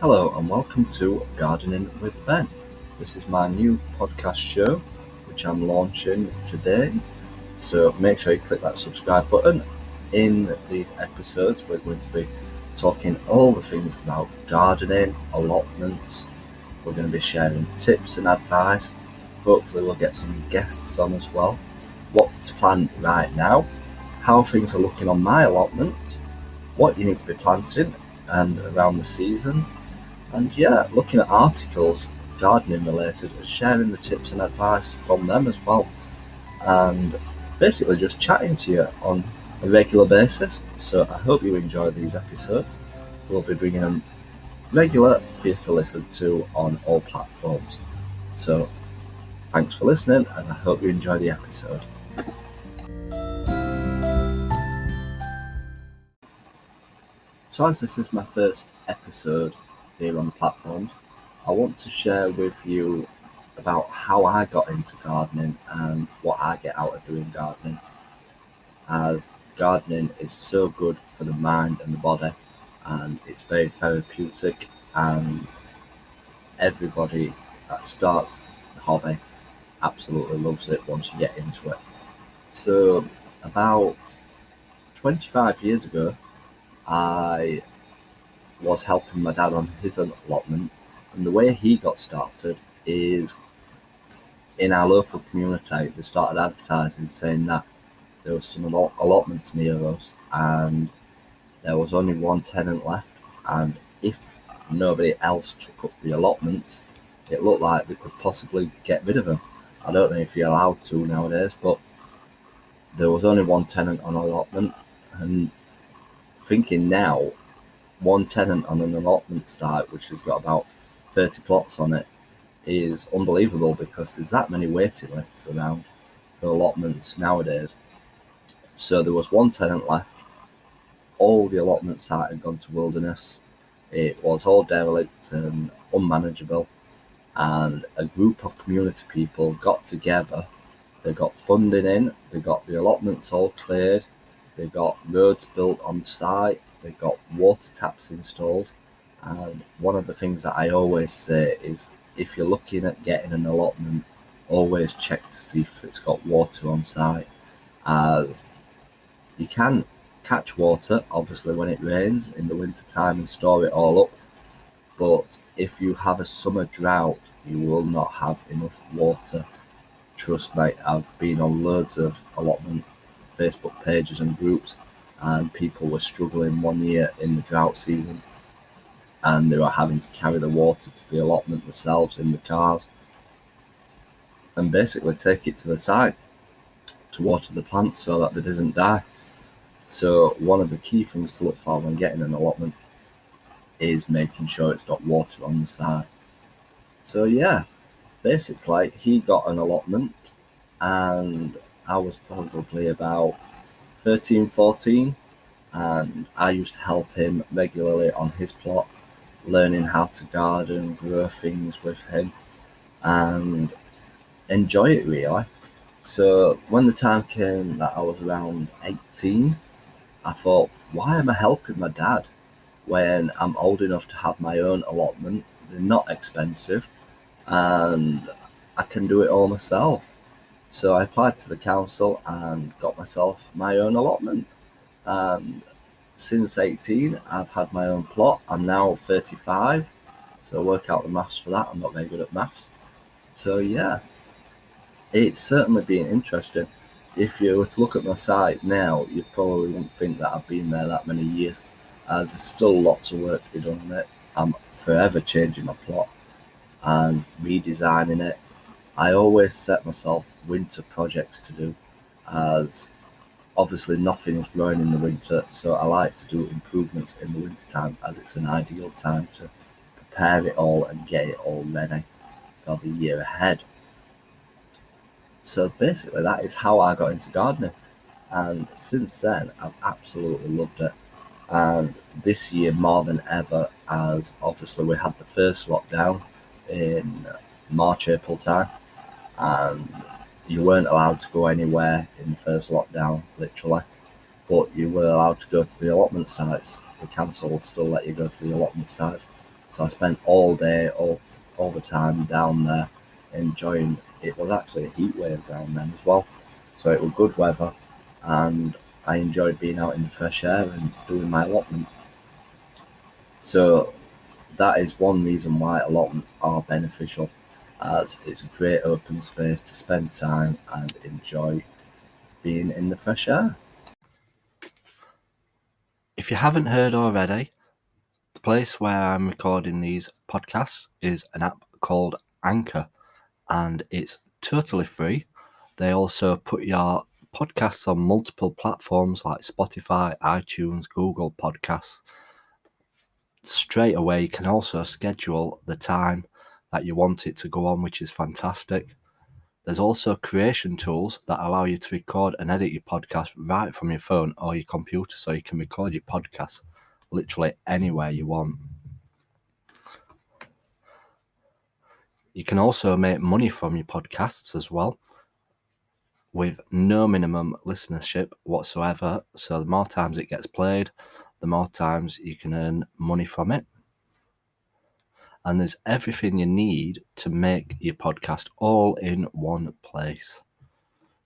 Hello and welcome to Gardening with Ben. This is my new podcast show which I'm launching today, so make sure you click that subscribe button. In these episodes we're going to be talking all the things about gardening, allotments. We're going to be sharing tips and advice. Hopefully we'll get some guests on as well. What to plant right now, how things are looking on my allotment, what you need to be planting and around the seasons, and looking at articles gardening related and sharing the tips and advice from them as well. And basically just chatting to you on a regular basis. So I hope you enjoy these episodes. We'll be bringing them regular for you to listen to on all platforms. So thanks for listening and I hope you enjoy the episode. So as this is my first episode here on the platforms, I want to share with you about how I got into gardening and what I get out of doing gardening, as gardening is so good for the mind and the body, and it's very therapeutic, and everybody that starts the hobby absolutely loves it once you get into it. So about 25 years ago, I was helping my dad on his allotment, and the way he got started is in our local community. They started advertising saying that there was some allotments near us, and there was only one tenant left, and if nobody else took up the allotment, it looked like they could possibly get rid of them. I don't know if you're allowed to nowadays, but there was only one tenant on an allotment, and thinking now, one tenant on an allotment site which has got about 30 plots on it is unbelievable, because there's that many waiting lists around for allotments nowadays. So there was one tenant left. All the allotment site had gone to wilderness. It was all derelict and unmanageable, and a group of community people got together. They got funding in, they got the allotments all cleared, they got roads built on the site, they got water taps installed. And one of the things that I always say is, if you're looking at getting an allotment, always check to see if it's got water on site, as you can catch water obviously when it rains in the winter time and store it all up, but if you have a summer drought you will not have enough water. Trust me, I've been on loads of allotment Facebook pages and groups, and people were struggling one year in the drought season, and they were having to carry the water to the allotment themselves in the cars and basically take it to the site to water the plants so that they didn't die. So one of the key things to look for when getting an allotment is making sure it's got water on the side. So basically he got an allotment, and I was probably about 13, 14, and I used to help him regularly on his plot, learning how to garden, grow things with him, and enjoy it really. So when the time came that I was around 18, I thought, why am I helping my dad when I'm old enough to have my own allotment? They're not expensive, and I can do it all myself. So I applied to the council and got myself my own allotment. And since 18, I've had my own plot. I'm now 35, so work out the maths for that. I'm not very good at maths. So it's certainly been interesting. If you were to look at my site now, you probably wouldn't think that I've been there that many years, as there's still lots of work to be done on it. I'm forever changing my plot and redesigning it. I always set myself winter projects to do, as obviously nothing is growing in the winter, so I like to do improvements in the winter time, as it's an ideal time to prepare it all and get it all ready for the year ahead. So basically that is how I got into gardening, and since then I've absolutely loved it. And this year more than ever, as obviously we had the first lockdown in March, April time, and you weren't allowed to go anywhere in the first lockdown, literally, but you were allowed to go to the allotment sites. The council will still let you go to the allotment sites. So I spent all day, all the time down there enjoying. It was actually a heat wave down then as well, so it was good weather, and I enjoyed being out in the fresh air and doing my allotment. So that is one reason why allotments are beneficial, as it's a great open space to spend time and enjoy being in the fresh air. If you haven't heard already, the place where I'm recording these podcasts is an app called Anchor, and it's totally free. They also put your podcasts on multiple platforms like Spotify, iTunes, Google Podcasts. Straight away, you can also schedule the time that you want it to go on, which is fantastic. There's also creation tools that allow you to record and edit your podcast right from your phone or your computer, so you can record your podcast literally anywhere you want. You can also make money from your podcasts as well, with no minimum listenership whatsoever. So the more times it gets played, the more times you can earn money from it. And there's everything you need to make your podcast all in one place.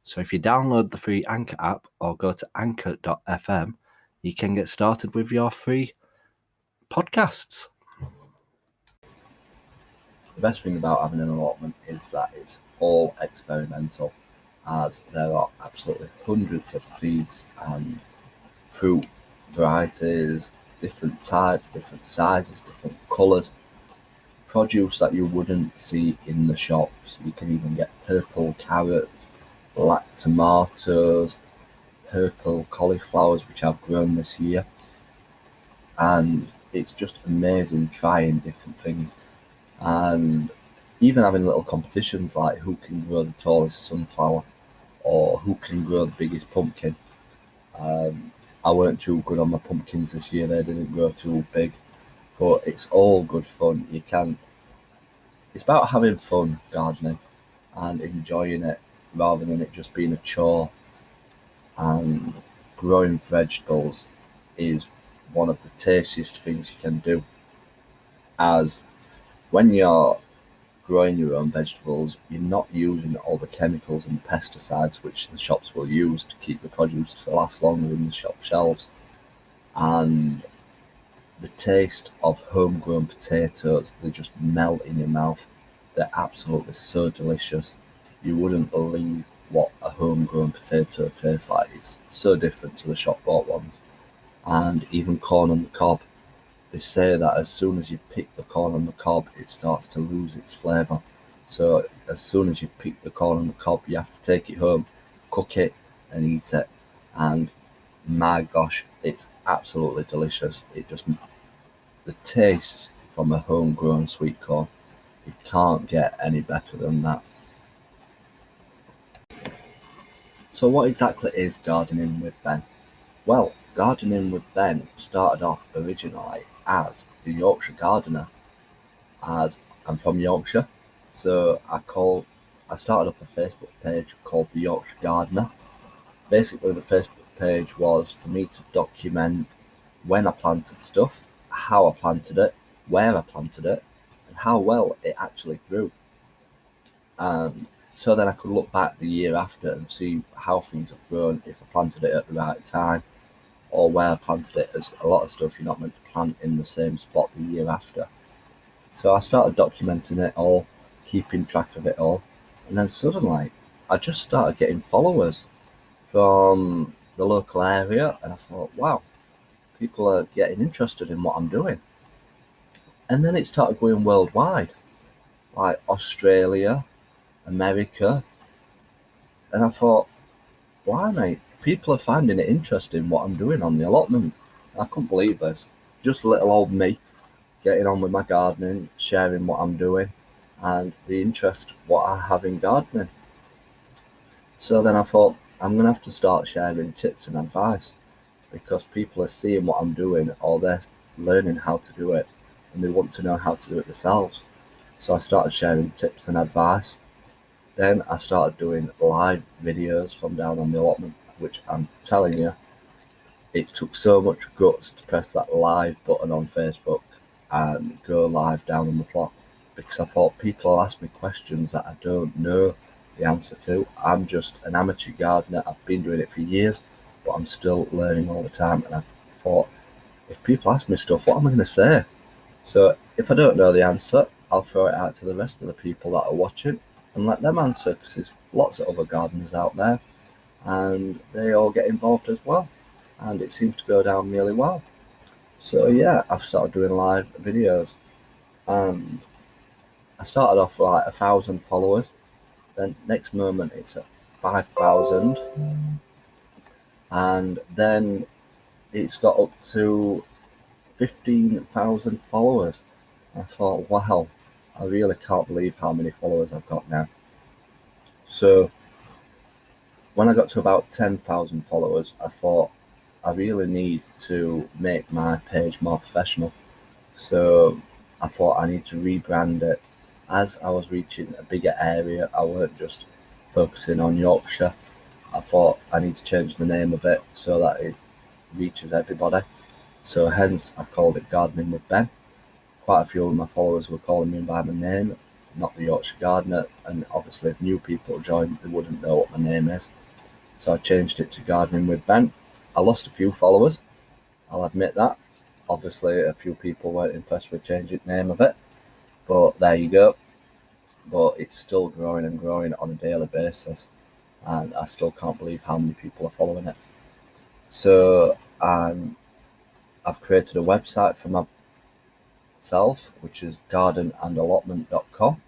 So if you download the free Anchor app or go to anchor.fm, you can get started with your free podcasts. The best thing about having an allotment is that it's all experimental, as there are absolutely hundreds of seeds and fruit varieties, different types, different sizes, different colours, produce that you wouldn't see in the shops. You can even get purple carrots, black tomatoes, purple cauliflowers, which I've grown this year, and it's just amazing trying different things, and even having little competitions like who can grow the tallest sunflower or who can grow the biggest pumpkin. I weren't too good on my pumpkins this year, they didn't grow too big, but it's all good fun. It's about having fun gardening and enjoying it rather than it just being a chore. And growing vegetables is one of the tastiest things you can do, as when you're growing your own vegetables, you're not using all the chemicals and pesticides which the shops will use to keep the produce to last longer in the shop shelves. And the taste of homegrown potatoes, they just melt in your mouth. They're absolutely so delicious. You wouldn't believe what a homegrown potato tastes like. It's so different to the shop bought ones. And even corn on the cob. They say that as soon as you pick the corn on the cob, it starts to lose its flavour. So as soon as you pick the corn on the cob, you have to take it home, cook it, and eat it. And my gosh, it's absolutely delicious. The taste from a homegrown sweet corn, you can't get any better than that. So what exactly is Gardening with Ben? Well, Gardening with Ben started off originally as the Yorkshire Gardener, as I'm from Yorkshire, so I started up a Facebook page called the Yorkshire Gardener. Basically, the Facebook page was for me to document when I planted stuff, how I planted it, where I planted it, and how well it actually grew. So then I could look back the year after and see how things have grown, if I planted it at the right time, or where I planted it, as a lot of stuff you're not meant to plant in the same spot the year after. So I started documenting it all, keeping track of it all, and then suddenly I just started getting followers from the local area, and I thought, wow, people are getting interested in what I'm doing. And then it started going worldwide, like Australia, America, and I thought, blimey, people are finding it interesting what I'm doing on the allotment. I couldn't believe this. Just little old me getting on with my gardening, sharing what I'm doing, and the interest what I have in gardening. So then I thought, I'm going to have to start sharing tips and advice, because people are seeing what I'm doing, or they're learning how to do it, and they want to know how to do it themselves. So I started sharing tips and advice. Then I started doing live videos from down on the allotment, which I'm telling you, it took so much guts to press that live button on Facebook. and go live down on the plot, because I thought people will ask me questions that I don't know the answer to. I'm just an amateur gardener. I've been doing it for years, but I'm still learning all the time. And I thought, if people ask me stuff, what am I going to say? So if I don't know the answer, I'll throw it out to the rest of the people that are watching and let them answer, because there's lots of other gardeners out there and they all get involved as well, and it seems to go down really well. So yeah, I've started doing live videos, and I started off with like 1,000 followers. Then next moment it's at 5,000, and then it's got up to 15,000 followers. I thought, wow, I really can't believe how many followers I've got now. So when I got to about 10,000 followers, I thought I really need to make my page more professional. So I thought I need to rebrand it. As I was reaching a bigger area, I weren't just focusing on Yorkshire. I thought I need to change the name of it so that it reaches everybody. So hence I called it Gardening with Ben. Quite a few of my followers were calling me by my name, not the Yorkshire Gardener, and obviously if new people joined, they wouldn't know what my name is. So I changed it to Gardening with Ben. I lost a few followers, I'll admit that. Obviously a few people weren't impressed with changing the name of it, but there you go. But it's still growing and growing on a daily basis, and I still can't believe how many people are following it. So I've created a website for myself, which is gardenandallotment.com,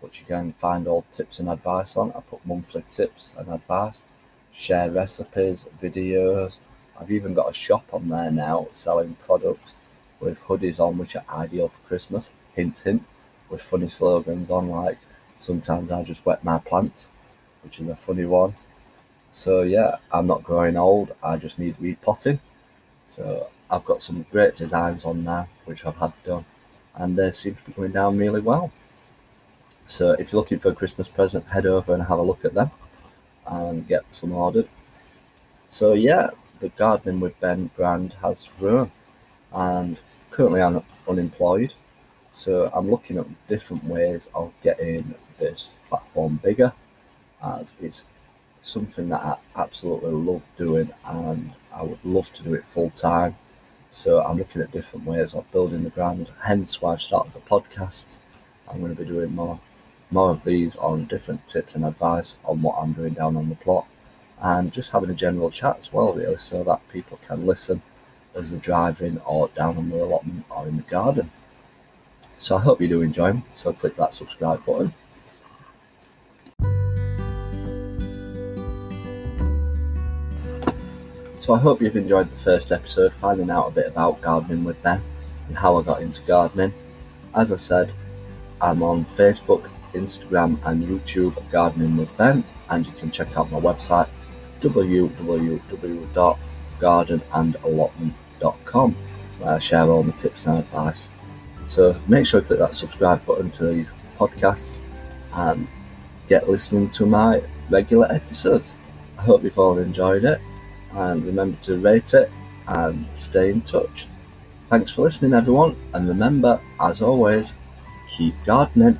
which you can find all tips and advice on. I put monthly tips and advice, share recipes, videos. I've even got a shop on there now selling products with hoodies on, which are ideal for Christmas. Hint, hint, with funny slogans on, like sometimes I just wet my plants, which is a funny one. So yeah, I'm not growing old, I just need repotting. So I've got some great designs on now, which I've had done, and they seem to be going down really well. So if you're looking for a Christmas present, head over and have a look at them and get some ordered. So yeah, the Gardening with Ben brand has grown, and currently I'm unemployed. So I'm looking at different ways of getting this platform bigger, as it's something that I absolutely love doing and I would love to do it full time. So I'm looking at different ways of building the brand, hence why I've started the podcasts. I'm going to be doing more of these on different tips and advice on what I'm doing down on the plot, and just having a general chat as well, really, so that people can listen as they're driving or down on the allotment or in the garden. So I hope you do enjoy them, so click that subscribe button. So I hope you've enjoyed the first episode, finding out a bit about gardening with Ben and how I got into gardening. As I said, I'm on Facebook, Instagram and YouTube, Gardening with Ben, and you can check out my website, www.gardenandallotment.com, where I share all my tips and advice. So make sure you click that subscribe button to these podcasts and get listening to my regular episodes. I hope you've all enjoyed it, and remember to rate it and stay in touch. Thanks for listening, everyone, and remember, as always, keep gardening.